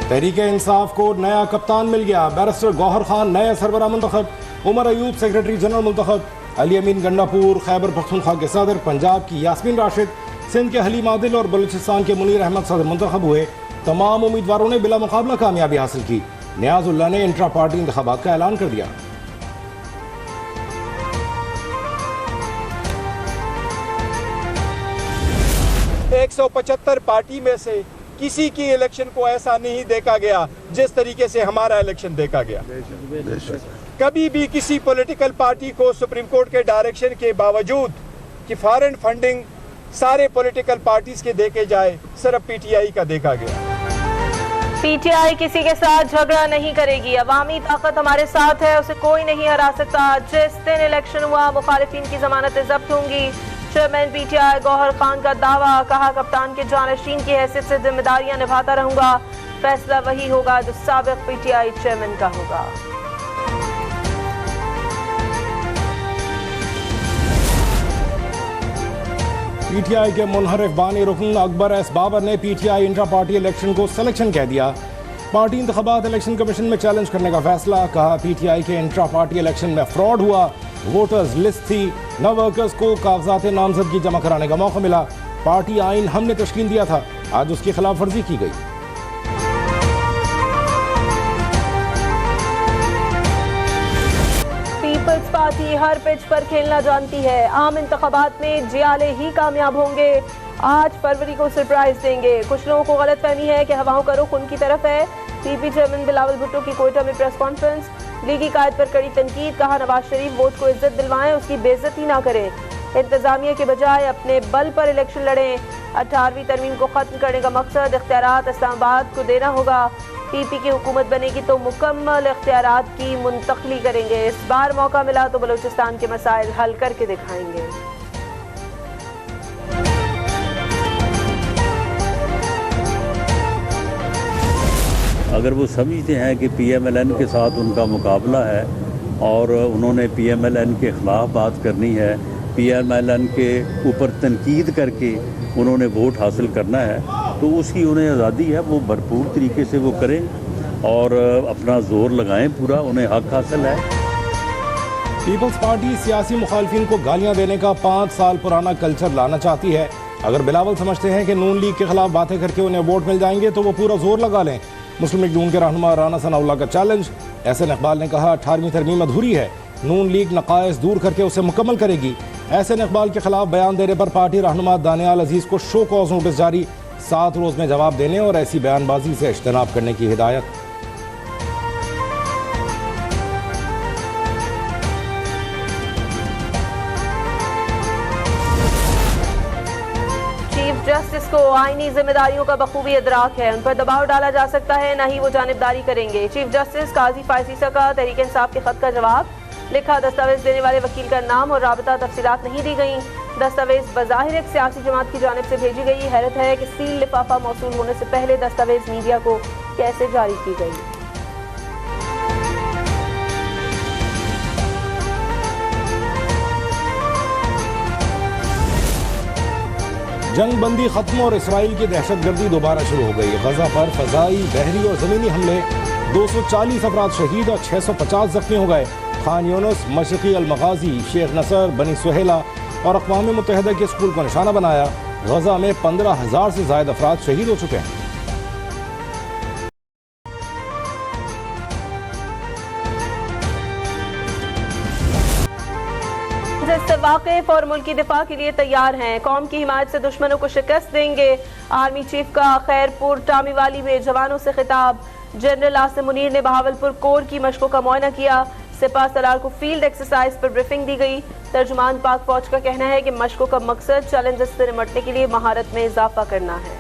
तहरीक इंसाफ को नया कप्तान मिल गया। बैरिस्टर गौहर खान नए सरबराह मुंतखब, उमर अयूब सेक्रेटरी जनरल मुंतखब, अली अमीन गंडापुर खैबर पख्तूनख्वा के सदर, पंजाब की यास्मीन राशिद, सिंध के हलीम आदिल और बलूचिस्तान के मुनीर अहमद सदर मुंतखब हुए। तमाम उम्मीदवारों ने बिला मुकाबला कामयाबी हासिल की। नियाजुल्लाह ने इंट्रा पार्टी इंतखाबात का ऐलान कर दिया। एक 175 पार्टी में से किसी की इलेक्शन को ऐसा नहीं देखा गया जिस तरीके से हमारा इलेक्शन देखा गया। कभी भी किसी पॉलिटिकल पार्टी को सुप्रीम कोर्ट के डायरेक्शन के बावजूद कि फॉरेन फंडिंग सारे पॉलिटिकल पार्टीज के देखे जाए, सिर्फ पीटीआई का देखा गया। पीटीआई किसी के साथ झगड़ा नहीं करेगी। अवामी ताकत हमारे साथ है, उसे कोई नहीं हरा सकता। जिस दिन इलेक्शन हुआ मुखालिफिन की जमानतें जब्त होंगी। चेयरमैन पीटीआई गौहर खान का दावा, कहा कप्तान के जानशीन की हैसियत से जिम्मेदारियां निभाता रहूंगा। फैसला वही होगा जो साबिक पीटीआई चेयरमैन का होगा। पीटीआई के मुनहरिफ बानी रुकन अकबर एस बाबर ने पीटीआई इंट्रा पार्टी इलेक्शन को सिलेक्शन कह दिया। पार्टी इंतखाबात इलेक्शन कमीशन में चैलेंज करने का फैसला। कहा पीटीआई के इंट्रा पार्टी इलेक्शन में फ्रॉड हुआ, वोटर्स लिस्ट थी, न वर्कर्स को कागजात नामजदगी जमा कराने का मौका मिला। पार्टी आइन हमने तश्कील दिया था, आज उसकी खिलाफ वर्जी की गई। पीपल्स पार्टी हर पिच पर खेलना जानती है। आम इंतखाबात में जियाले ही कामयाब होंगे। 8 फरवरी को सरप्राइज देंगे। कुछ लोगों को गलत फहमी है कि हवाओं का रुख उनकी तरफ है। पीपी चेयरमैन बिलावल भुट्टो की कोयटा में प्रेस कॉन्फ्रेंस। लीगी कायद पर कड़ी तनकीद, कहा नवाज शरीफ वोट को इज्जत दिलवाएं, उसकी बेइज्जती ना करें। इंतजामिया के बजाय अपने बल पर इलेक्शन लड़ें। 18वीं तरमीम को खत्म करने का मकसद इख्तियारात इस्लामाबाद को देना होगा। पीपी की हुकूमत बनेगी तो मुकम्मल इख्तियारात की मुंतकली करेंगे। इस बार मौका मिला तो बलूचिस्तान के मसाइल हल करके दिखाएंगे। अगर वो समझते हैं कि पीएमएलएन के साथ उनका मुकाबला है और उन्होंने पीएमएलएन के ख़िलाफ़ बात करनी है, पीएमएलएन के ऊपर तनकीद करके उन्होंने वोट हासिल करना है, तो उसकी उन्हें आज़ादी है, वो भरपूर तरीके से वो करें और अपना जोर लगाएं पूरा, उन्हें हक हासिल है। पीपल्स पार्टी सियासी मुखालफिन को गालियां देने का 5 साल पुराना कल्चर लाना चाहती है। अगर बिलावल समझते हैं कि नून लीग के खिलाफ बातें करके उन्हें वोट मिल जाएंगे तो वो पूरा जोर लगा लें। मुस्लिम लीग नून के रहनुमा राना सनाउल्लाह का चैलेंज। एहसन इकबाल ने कहा 18वीं तरमीम अधूरी है, नून लीग नकायस दूर करके उसे मुकम्मल करेगी। एहसन इकबाल के खिलाफ बयान देने पर पार्टी रहनुमा दानियाल अजीज को शो कॉज नोटिस जारी। 7 रोज में जवाब देने और ऐसी बयानबाजी से इज्तनाब करने की हिदायत। चीफ जस्टिस को आईनी जिम्मेदारियों का बखूबी इदराक है, उन पर दबाव डाला जा सकता है, न ही वो जानिबदारी करेंगे। चीफ जस्टिस काजी फायसीसा का तहरीक इंसाफ के खत का जवाब। लिखा दस्तावेज देने वाले वकील का नाम और राबता तफसीलात नहीं दी गई। दस्तावेज बज़ाहिर एक सियासी जमात की जानिब से भेजी गई। हैरत है कि सील लिफाफा मौसूल होने से पहले दस्तावेज मीडिया को कैसे जारी की गई। जंग बंदी खत्म और इसराइल की दहशतगर्दी दोबारा शुरू हो गई। गजा पर फजाई, बहरी और जमीनी हमले, 240 अफराद शहीद और 650 जख्मी हो गए। खान यूनुस, मशरकी अल-मगाजी, शेख नसर, बनी सुहेला और अक़वाम मुत्तहिदा के स्कूल को निशाना बनाया। गजा में 15,000 से ज़ायद अफराद शहीद हो चुके हैं। वाक़िफ़ और मुल्क की दिफा के लिए तैयार हैं। कौम की हिमायत से दुश्मनों को शिकस्त देंगे। आर्मी चीफ का खैरपुर टामीवाली में जवानों से खिताब। जनरल आसिम मुनीर ने बहावलपुर कोर की मशकों का मुआयना किया। सिपा सलार को फील्ड एक्सरसाइज पर ब्रीफिंग दी गई। तर्जुमान पाक फौज का कहना है कि मशकों का मकसद चैलेंजेस से निपटने के लिए महारत में इजाफा करना है।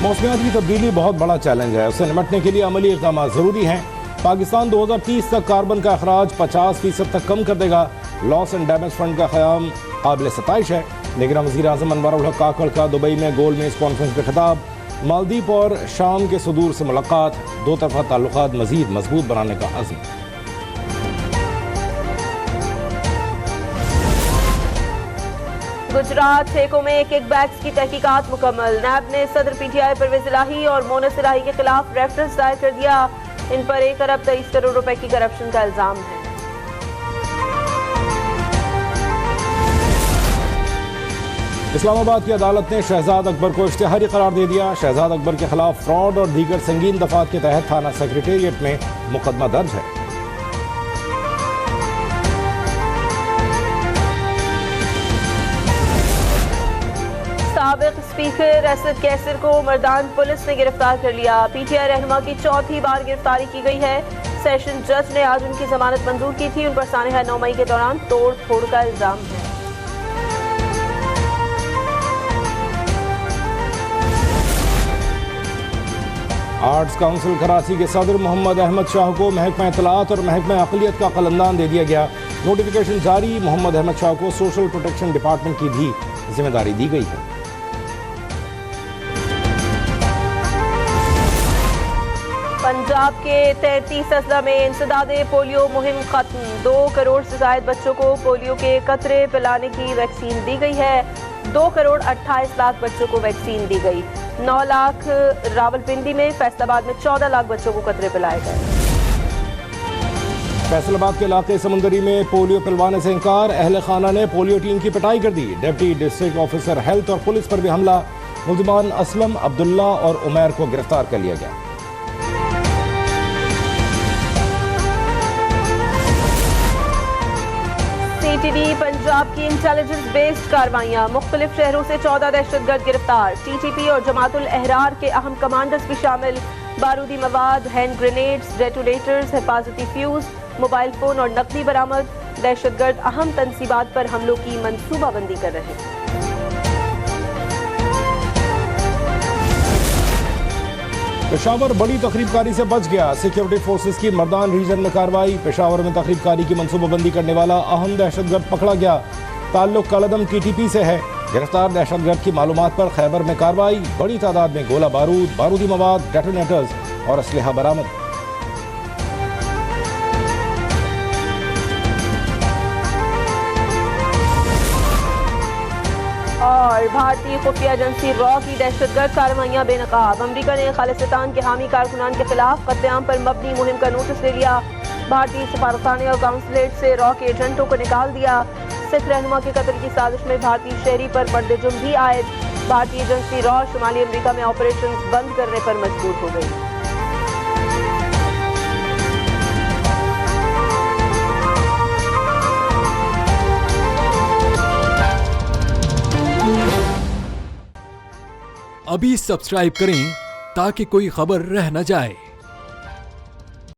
मौसमियाती तब्दीली बहुत बड़ा चैलेंज है, उससे निपटने के लिए अमली इक़दाम ज़रूरी हैं। पाकिस्तान 2030 तक कार्बन का अखराज 50% तक कम कर देगा। लॉस एंड डैमेज फंड का क़याम काबिल सताइश है, लेकिन वज़ीर आज़म अनवर हक काकड़ का दुबई में गोल मेज़ कॉन्फ्रेंस में खिताब। मालदीव और शाम के सदूर से मुलाकात, दो तरफ़ा ताल्लुकात मज़ीद मजबूत बनाने का अज़्म। गुजरात ठेकों में किक बैक्स की तहकीकात मुकम्मल। नैब ने सदर पीटीआई परवेज इलाही और मोनस इलाही के खिलाफ रेफरेंस दायर कर दिया। इन पर 1 अरब 23 करोड़ रुपए की करप्शन का इल्जाम है। इस्लामाबाद की अदालत ने शहजाद अकबर को इश्तिहारी करार दे दिया। शहजाद अकबर के खिलाफ फ्रॉड और दीगर संगीन दफात के तहत थाना सेक्रेटेरिएट में मुकदमा दर्ज है। साबिक स्पीकर असद कैसर को मर्दान पुलिस ने गिरफ्तार कर लिया। पीटीआई रहनुमा की चौथी बार गिरफ्तारी की गई है। सेशन जज ने आज उनकी जमानत मंजूर की थी। उन पर सानहा 9 मई के दौरान तोड़ फोड़ का इल्जाम है। आर्ट्स काउंसिल कराची के सदर मोहम्मद अहमद शाह को महकमा इत्तलात और महकमा अक़लियत का कलंदान दे दिया गया। नोटिफिकेशन जारी। मोहम्मद अहमद शाह को सोशल प्रोटेक्शन डिपार्टमेंट की भी जिम्मेदारी दी गई है। पंजाब के 33 अजला में इंसदादे पोलियो मुहिम खत्म। 2 करोड़ से ज्यादा बच्चों को पोलियो के कतरे पिलाने की वैक्सीन दी गई है। 2 करोड़ 28 लाख बच्चों को वैक्सीन दी गई। 9 लाख रावलपिंडी में, फैसलाबाद में 14 लाख बच्चों को कतरे पिलाए गए। फैसलाबाद के इलाके समुंदरी में पोलियो पिलवाने से इनकार। अहले खाना ने पोलियो टीम की पिटाई कर दी। डिप्टी डिस्ट्रिक्ट ऑफिसर हेल्थ और पुलिस पर भी हमला। मुल्जिमान असलम, अब्दुल्ला और उमैर को गिरफ्तार कर लिया गया। सीटीडी पंजाब की इंटेलिजेंस बेस्ड कार्रवाइयां। मुख्तलिफ शहरों से 14 दहशतगर्द गिरफ्तार। टीटीपी और जमातुल अहरार के अहम कमांडर्स भी शामिल। बारूदी मवाद, हैंड ग्रेनेड्स, डेटोनेटर्स, हिफाजती फ्यूज, मोबाइल फोन और नकदी बरामद। दहशतगर्द अहम तनसीबात पर हमलों की मनसूबाबंदी कर रहे हैं। पेशावर बड़ी तकरीबकारी से बच गया। सिक्योरिटी फोर्सेस की मर्दान रीजन में कार्रवाई। पेशावर में तकरीबकारी की मनसूबाबंदी करने वाला अहम दहशतगर्द पकड़ा गया। ताल्लुक कलदम टीटीपी से है। गिरफ्तार दहशतगर्द की मालूमात पर खैबर में कार्रवाई। बड़ी तादाद में गोला बारूद, बारूदी मवाद, डेटोनेटर्स और असलहा बरामद। और भारतीय खुफिया एजेंसी रॉ की दहशतगर्द कार्रवाइयां बेनकाब। अमरीका ने खालिस्तान के हामी कारकुनान के खिलाफ कत्लेआम पर मबनी मुहिम का नोटिस ले लिया। भारतीय सफारतखाने और काउंसलेट से रॉ के एजेंटों को निकाल दिया। सिख रहनुमा के कत्ल की साजिश में भारतीय शहरी पर पर्देजुम भी आयद। भारतीय एजेंसी रॉ शुमाली अमरीका में ऑपरेशन बंद करने पर मजबूर हो गई। अभी सब्सक्राइब करें ताकि कोई खबर रह न जाए।